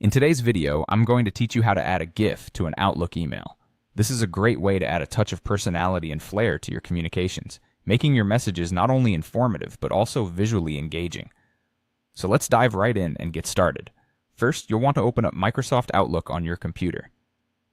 In today's video, I'm going to teach you how to add a GIF to an Outlook email. This is a great way to add a touch of personality and flair to your communications, making your messages not only informative, but also visually engaging. So let's dive right in and get started. First, you'll want to open up Microsoft Outlook on your computer.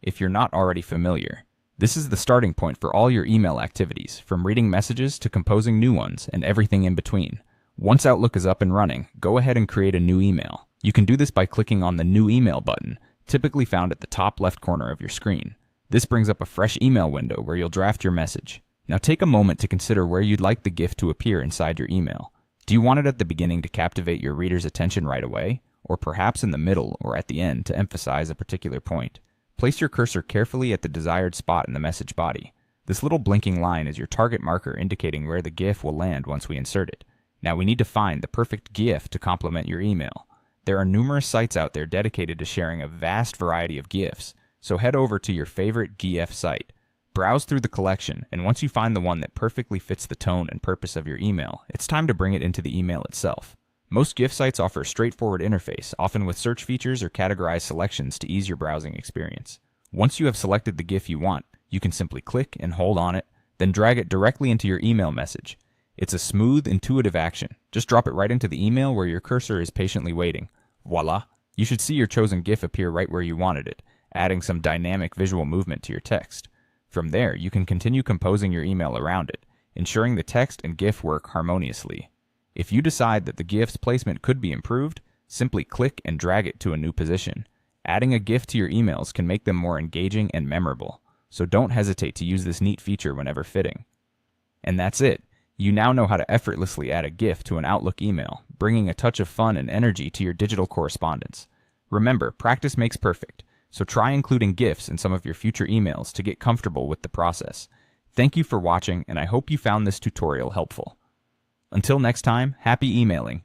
If you're not already familiar, this is the starting point for all your email activities, from reading messages to composing new ones and everything in between. Once Outlook is up and running, go ahead and create a new email. You can do this by clicking on the New Email button, typically found at the top left corner of your screen. This brings up a fresh email window where you'll draft your message. Now take a moment to consider where you'd like the GIF to appear inside your email. Do you want it at the beginning to captivate your reader's attention right away, or perhaps in the middle or at the end to emphasize a particular point? Place your cursor carefully at the desired spot in the message body. This little blinking line is your target marker indicating where the GIF will land once we insert it. Now we need to find the perfect GIF to complement your email. There are numerous sites out there dedicated to sharing a vast variety of GIFs, so head over to your favorite GIF site. Browse through the collection, and once you find the one that perfectly fits the tone and purpose of your email, it's time to bring it into the email itself. Most GIF sites offer a straightforward interface, often with search features or categorized selections to ease your browsing experience. Once you have selected the GIF you want, you can simply click and hold on it, then drag it directly into your email message. It's a smooth, intuitive action. Just drop it right into the email where your cursor is patiently waiting. Voila! You should see your chosen GIF appear right where you wanted it, adding some dynamic visual movement to your text. From there, you can continue composing your email around it, ensuring the text and GIF work harmoniously. If you decide that the GIF's placement could be improved, simply click and drag it to a new position. Adding a GIF to your emails can make them more engaging and memorable, so don't hesitate to use this neat feature whenever fitting. And that's it. You now know how to effortlessly add a GIF to an Outlook email, bringing a touch of fun and energy to your digital correspondence. Remember, practice makes perfect, so try including GIFs in some of your future emails to get comfortable with the process. Thank you for watching, and I hope you found this tutorial helpful. Until next time, happy emailing!